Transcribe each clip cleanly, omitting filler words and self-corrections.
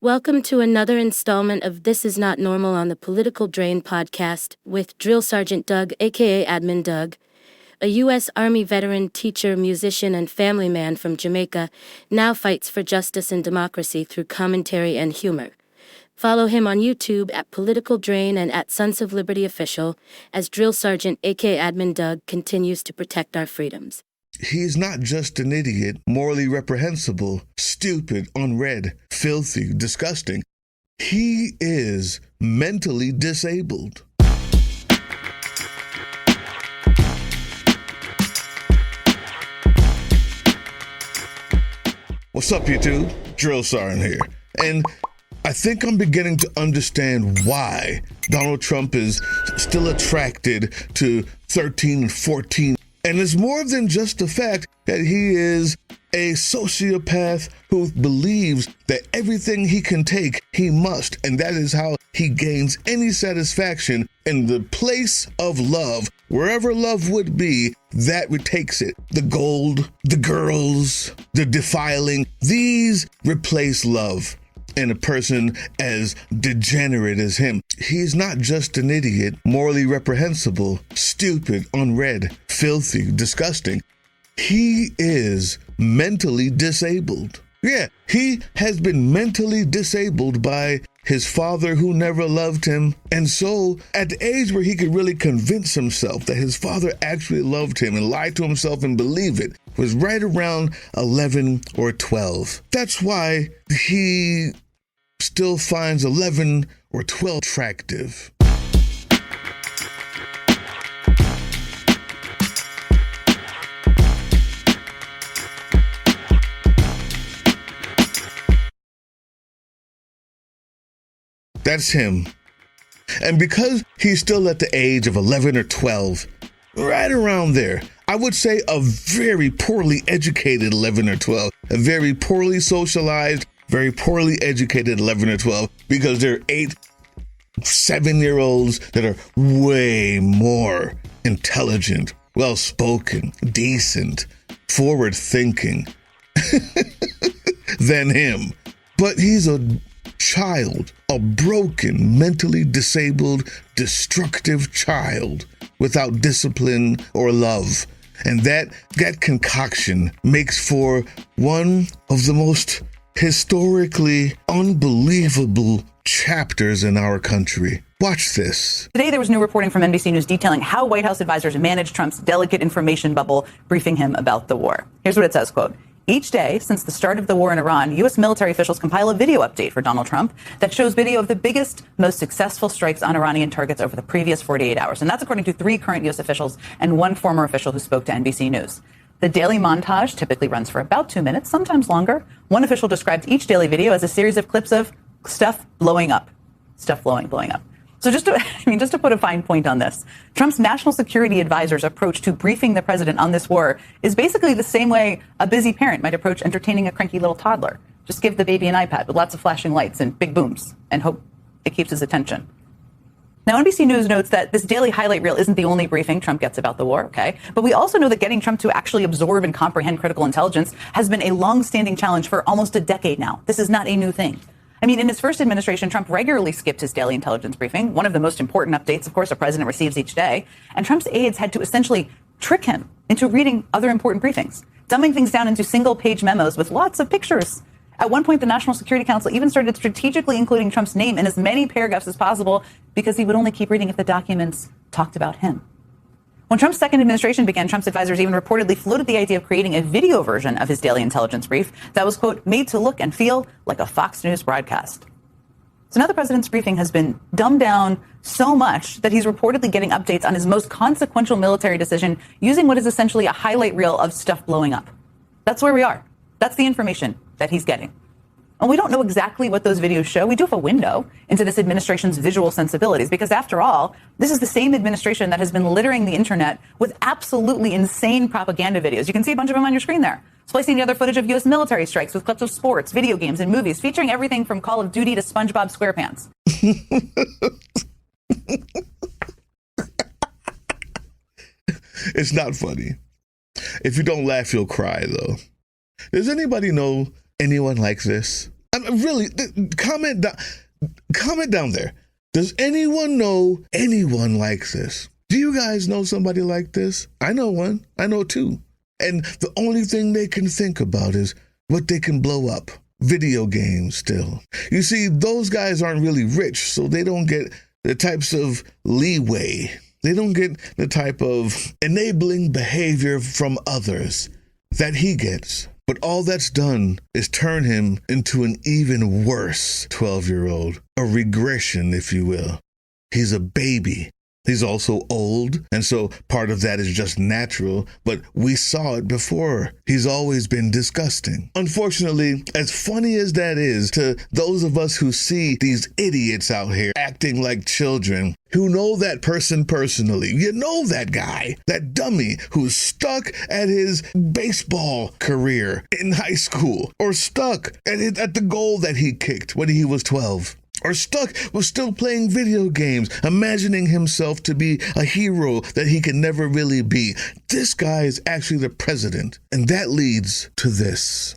Welcome to another installment of This Is Not Normal on the Political Drain podcast with Drill Sergeant Doug, aka Admin Doug, a U.S. Army veteran, teacher, musician, and family man from Jamaica, now fights for justice and democracy through commentary and humor. Follow him on YouTube at Political Drain and at Sons of Liberty Official as Drill Sergeant, aka Admin Doug, continues to protect our freedoms. He's not just an idiot, morally reprehensible, stupid, unread, filthy, disgusting. He is mentally disabled. What's up, YouTube? Drill Sergeant here. And I think I'm beginning to understand why Donald Trump is still attracted to 13 and 14. And it's more than just the fact that he is a sociopath who believes that everything he can take, he must. And that is how he gains any satisfaction in the place of love. Wherever love would be, that takes it. The gold, the girls, the defiling, these replace love. And a person as degenerate as him. He's not just an idiot, morally reprehensible, stupid, unread, filthy, disgusting. He is mentally disabled. Yeah, he has been mentally disabled by his father who never loved him. And so at the age where he could really convince himself that his father actually loved him and lie to himself and believe it was right around 11 or 12. That's why he still finds 11 or 12 attractive. That's him. And because he's still at the age of 11 or 12, right around there, I would say a very poorly educated 11 or 12, a very poorly socialized, very poorly educated 11 or 12, because there are 8, 7-year-olds that are way more intelligent, well-spoken, decent, forward-thinking than him. But he's a child, a broken, mentally disabled, destructive child without discipline or love. And that concoction makes for one of the most historically unbelievable chapters in our country. Watch this. Today, there was new reporting from NBC News detailing how White House advisors managed Trump's delicate information bubble, briefing him about the war. Here's what it says, quote, "Each day since the start of the war in Iran, U.S. military officials compile a video update for Donald Trump that shows video of the biggest, most successful strikes on Iranian targets over the previous 48 hours. And that's according to 3 current U.S. officials and 1 former official who spoke to NBC News. The daily montage typically runs for about 2 minutes, sometimes longer. One official described each daily video as a series of clips of stuff blowing up. Stuff blowing up. So just to put a fine point on this, Trump's national security advisor's approach to briefing the president on this war is basically the same way a busy parent might approach entertaining a cranky little toddler. Just give the baby an iPad with lots of flashing lights and big booms and hope it keeps his attention. Now, NBC News notes that this daily highlight reel isn't the only briefing Trump gets about the war, okay? But we also know that getting Trump to actually absorb and comprehend critical intelligence has been a long-standing challenge for almost a decade now. This is not a new thing. I mean, in his first administration, Trump regularly skipped his daily intelligence briefing, one of the most important updates, of course, a president receives each day. And Trump's aides had to essentially trick him into reading other important briefings, dumbing things down into single-page memos with lots of pictures. At one point, the National Security Council even started strategically including Trump's name in as many paragraphs as possible because he would only keep reading if the documents talked about him. When Trump's second administration began, Trump's advisors even reportedly floated the idea of creating a video version of his daily intelligence brief that was, quote, made to look and feel like a Fox News broadcast. So now the president's briefing has been dumbed down so much that he's reportedly getting updates on his most consequential military decision using what is essentially a highlight reel of stuff blowing up. That's where we are. That's the information that he's getting. And we don't know exactly what those videos show. We do have a window into this administration's visual sensibilities, because after all, this is the same administration that has been littering the internet with absolutely insane propaganda videos. You can see a bunch of them on your screen there. Splicing together footage of U.S. military strikes with clips of sports, video games, and movies, featuring everything from Call of Duty to SpongeBob SquarePants. It's not funny. If you don't laugh, you'll cry, though. Does anybody know anyone like this? Really, comment down there. Does anyone know anyone like this? Do you guys know somebody like this? I know one. I know two. And the only thing they can think about is what they can blow up. Video games still. You see, those guys aren't really rich, so they don't get the types of leeway. They don't get the type of enabling behavior from others that he gets. But all that's done is turn him into an even worse 12-year-old, a regression, if you will. He's a baby. He's also old, and so part of that is just natural, but we saw it before. He's always been disgusting. Unfortunately, as funny as that is to those of us who see these idiots out here acting like children, who know that person personally, you know that guy, that dummy who's stuck at his baseball career in high school, or stuck at the goal that he kicked when he was 12. Or stuck with still playing video games, imagining himself to be a hero that he can never really be. This guy is actually the president, and that leads to this.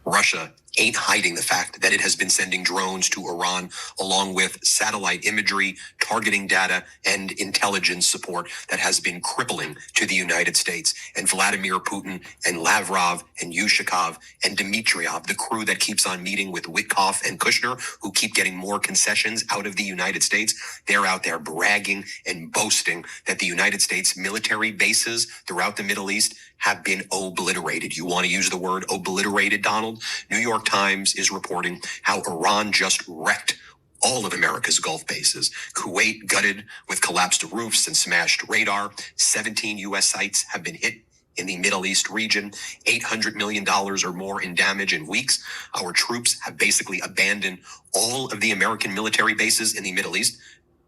Russia ain't hiding the fact that it has been sending drones to Iran along with satellite imagery, targeting data, and intelligence support that has been crippling to the United States. And Vladimir Putin and Lavrov and Yushakov and Dmitriev, the crew that keeps on meeting with Witkoff and Kushner, who keep getting more concessions out of the United States, they're out there bragging and boasting that the United States military bases throughout the Middle East have been obliterated. You want to use the word obliterated, Donald? New York Times is reporting how Iran just wrecked all of America's Gulf bases. Kuwait gutted with collapsed roofs and smashed radar. 17 U.S. sites have been hit in the Middle East region, $800 million or more in damage in weeks. Our troops have basically abandoned all of the American military bases in the Middle East.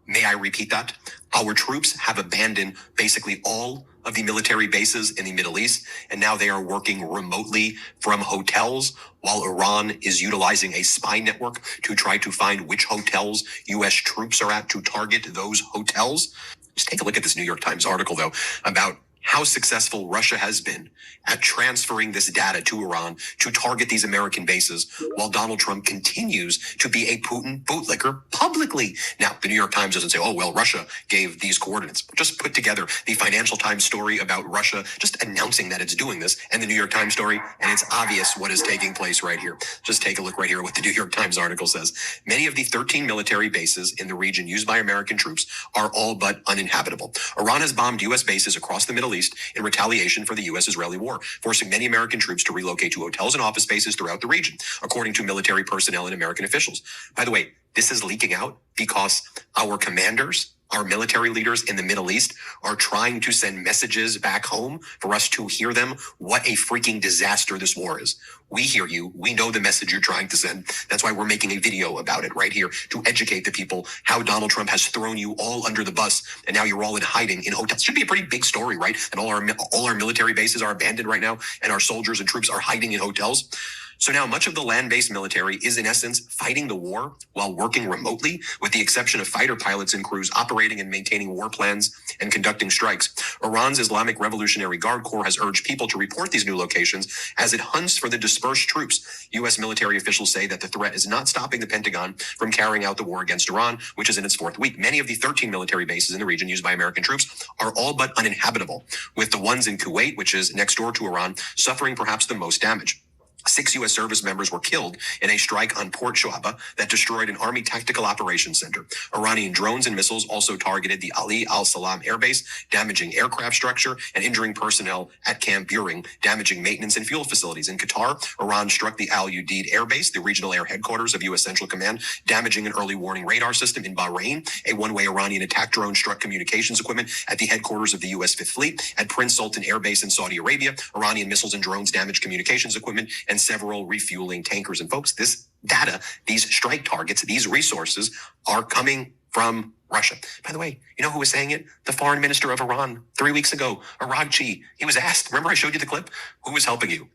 May I repeat that? Our troops have abandoned basically all of the military bases in the Middle East, and now they are working remotely from hotels while Iran is utilizing a spy network to try to find which hotels U.S. troops are at to target those hotels. Just take a look at this New York Times article, though, about how successful Russia has been at transferring this data to Iran to target these American bases while Donald Trump continues to be a Putin bootlicker publicly. Now, the New York Times doesn't say, oh, well, Russia gave these coordinates. Just put together the Financial Times story about Russia just announcing that it's doing this and the New York Times story, and it's obvious what is taking place right here. Just take a look right here at what the New York Times article says. Many of the 13 military bases in the region used by American troops are all but uninhabitable. Iran has bombed U.S. bases across the Middle East in retaliation for the U.S.-Israeli war, forcing many American troops to relocate to hotels and office spaces throughout the region, according to military personnel and American officials. By the way, this is leaking out because our commanders, our military leaders in the Middle East are trying to send messages back home for us to hear them what a freaking disaster this war is. We hear you. We know the message you're trying to send. That's why we're making a video about it right here to educate the people how Donald Trump has thrown you all under the bus and now you're all in hiding in hotels. Should be a pretty big story, right? And all our military bases are abandoned right now and our soldiers and troops are hiding in hotels. So now much of the land-based military is in essence fighting the war while working remotely, with the exception of fighter pilots and crews operating and maintaining war plans and conducting strikes. Iran's Islamic Revolutionary Guard Corps has urged people to report these new locations as it hunts for the dispersed troops. U.S. military officials say that the threat is not stopping the Pentagon from carrying out the war against Iran, which is in its fourth week. Many of the 13 military bases in the region used by American troops are all but uninhabitable, with the ones in Kuwait, which is next door to Iran, suffering perhaps the most damage. 6 U.S. service members were killed in a strike on Port Shuaba that destroyed an Army Tactical Operations Center. Iranian drones and missiles also targeted the Ali al-Salam airbase, damaging aircraft structure and injuring personnel at Camp Buring, damaging maintenance and fuel facilities. In Qatar, Iran struck the Al Udeid airbase, the regional air headquarters of U.S. Central Command, damaging an early warning radar system. In Bahrain, a one-way Iranian attack drone struck communications equipment at the headquarters of the U.S. Fifth Fleet. At Prince Sultan Air Base in Saudi Arabia, Iranian missiles and drones damaged communications equipment and several refueling tankers. And folks, this data, these strike targets, these resources are coming from Russia. By the way, you know who was saying it? The foreign minister of Iran 3 weeks ago, Aragchi. He was asked, remember I showed you the clip? Who was helping you?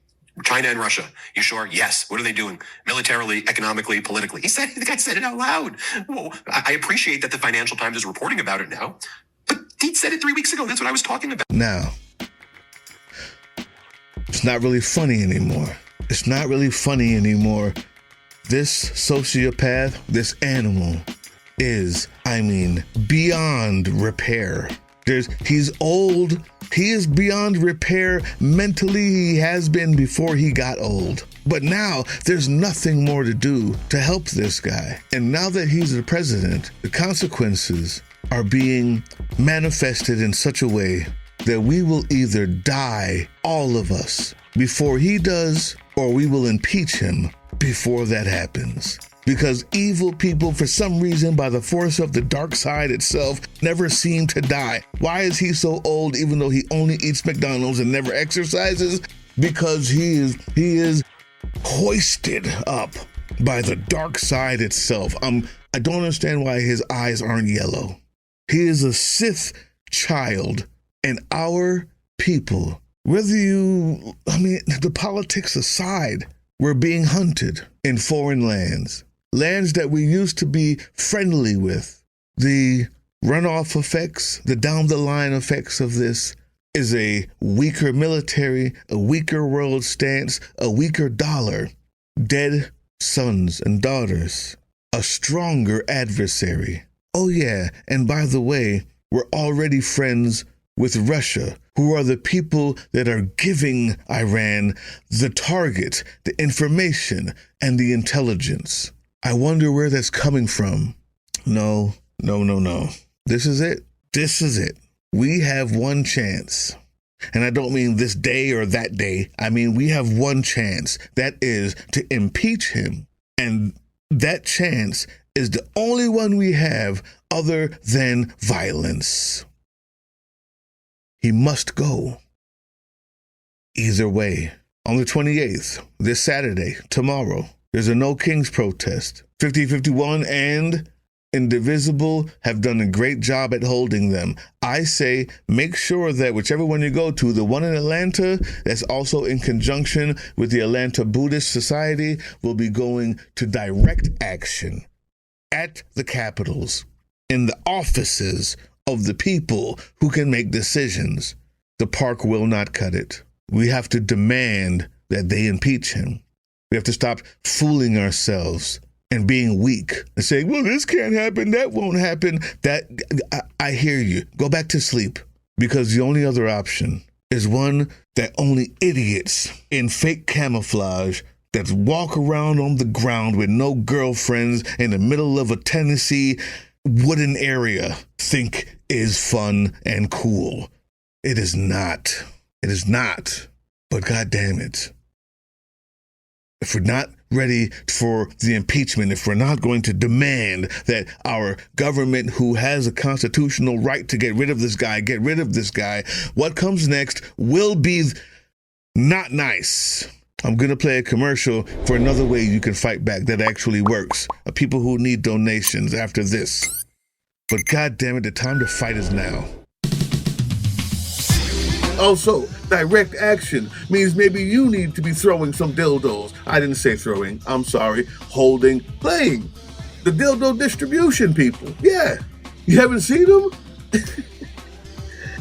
China and Russia. You sure? Yes. What are they doing? Militarily, economically, politically. The guy said it out loud. Well, I appreciate that the Financial Times is reporting about it now, but he said it 3 weeks ago. That's what I was talking about. Now, it's not really funny anymore. It's not really funny anymore This sociopath, this animal is, beyond repair. He's old. He is beyond repair mentally. He has been before he got old. But now there's nothing more to do to help this guy. And now that he's the president, the consequences are being manifested in such a way that we will either die, all of us, before he does, or we will impeach him before that happens. Because evil people, for some reason, by the force of the dark side itself, never seem to die. Why is he so old even though he only eats McDonald's and never exercises? Because he is hoisted up by the dark side itself. I don't understand why his eyes aren't yellow. He is a Sith child, and our people, the politics aside, we're being hunted in foreign lands that we used to be friendly with. The runoff effects, the down the line effects of this is a weaker military, a weaker world stance, a weaker dollar, dead sons and daughters, a stronger adversary. Oh yeah, and by the way, we're already friends with Russia, who are the people that are giving Iran the target, the information, and the intelligence. I wonder where that's coming from. No. This is it. We have one chance. And I don't mean this day or that day. I mean, we have one chance. That is to impeach him. And that chance is the only one we have other than violence. He must go. Either way. On the 28th, this Saturday, tomorrow, there's a No Kings protest. 5051 and Indivisible have done a great job at holding them. I say make sure that whichever one you go to, the one in Atlanta, that's also in conjunction with the Atlanta Buddhist Society, will be going to direct action at the capitals, in the offices of the people who can make decisions. The park will not cut it. We have to demand that they impeach him. We have to stop fooling ourselves and being weak and saying, well, this can't happen, that won't happen. I hear you. Go back to sleep, because the only other option is one that only idiots in fake camouflage that walk around on the ground with no girlfriends in the middle of a Tennessee wooden area think is fun and cool. It is not. It is not. But God damn it. If we're not ready for the impeachment, if we're not going to demand that our government, who has a constitutional right to get rid of this guy, what comes next will be not nice. I'm going to play a commercial for another way you can fight back that actually works. People who need donations after this. But God damn it, the time to fight is now. Also, direct action means maybe you need to be throwing some dildos. I didn't say throwing, I'm sorry. Holding, playing. The dildo distribution people. Yeah. You haven't seen them?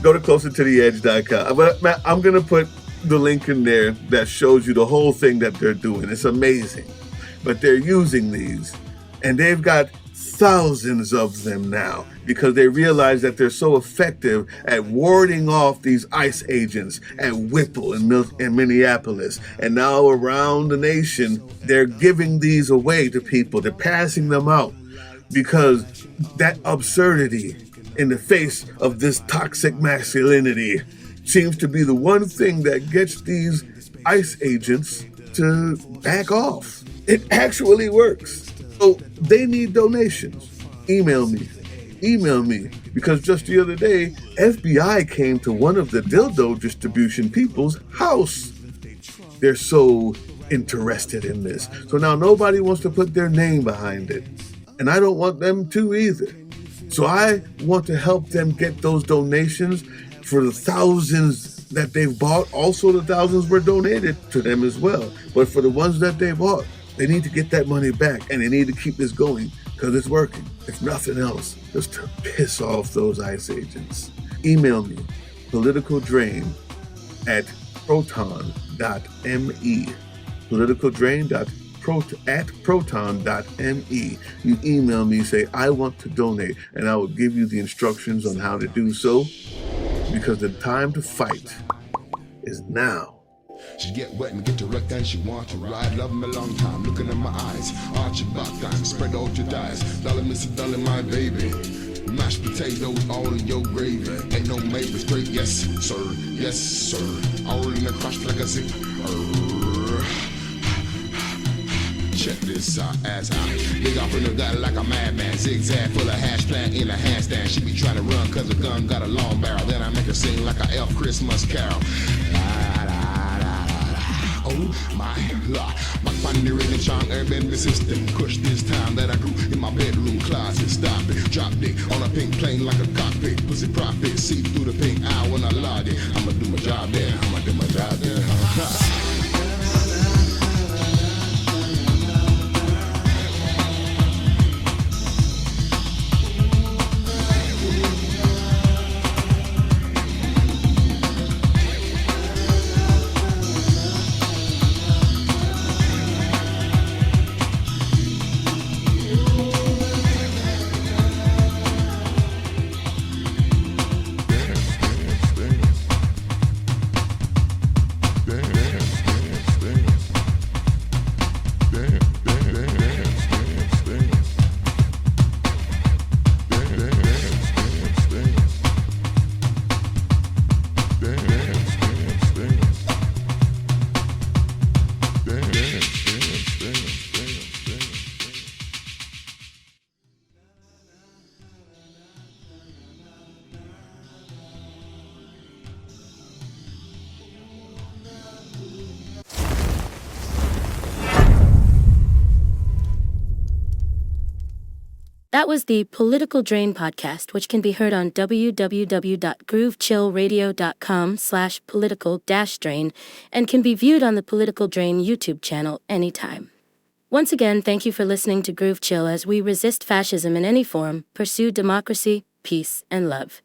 Go to closertotheedge.com. I'm going to put the link in there that shows you the whole thing that they're doing. It's amazing. But they're using these, and they've got thousands of them now because they realize that they're so effective at warding off these ICE agents at Whipple in Minneapolis. And now around the nation, they're giving these away to people. They're passing them out because that absurdity in the face of this toxic masculinity seems to be the one thing that gets these ICE agents to back off. It actually works. So they need donations. Email me, because just the other day, FBI came to one of the dildo distribution people's house. They're so interested in this. So now nobody wants to put their name behind it. And I don't want them to either. So I want to help them get those donations for the thousands that they've bought. Also, the thousands were donated to them as well. But for the ones that they bought, they need to get that money back, and they need to keep this going because it's working. If nothing else, just to piss off those ICE agents. Email me, politicaldrain@proton.me. Politicaldrain proton.me. You email me, say, I want to donate, and I will give you the instructions on how to do so, because the time to fight is now. She get wet and get erect and she want to ride. Love me a long time, looking in my eyes. Arch your back time, spread out your thighs. Darling, Mr. Darling, my baby. Mashed potatoes all in your gravy. Ain't no maybe, straight yes, sir. Yes, sir. All in the crush like a zip. Check this out, ass out. Big off in the gut like a madman. Zigzag full of hash plant in a handstand. She be trying to run cause the gun got a long barrel. Then I make her sing like a elf Christmas carol. Oh my Lord, my funny rhythm song urban system. Kush this time that I grew in my bedroom closet. Stop it, drop it on a pink plane like a cockpit. Pussy profit, see through the pink eye when I log it. I'ma do my job there, I'ma do my job there. That was the Political Drain podcast, which can be heard on www.groovechillradio.com/political-drain and can be viewed on the Political Drain YouTube channel anytime. Once again, thank you for listening to Groove Chill as we resist fascism in any form, pursue democracy, peace, and love.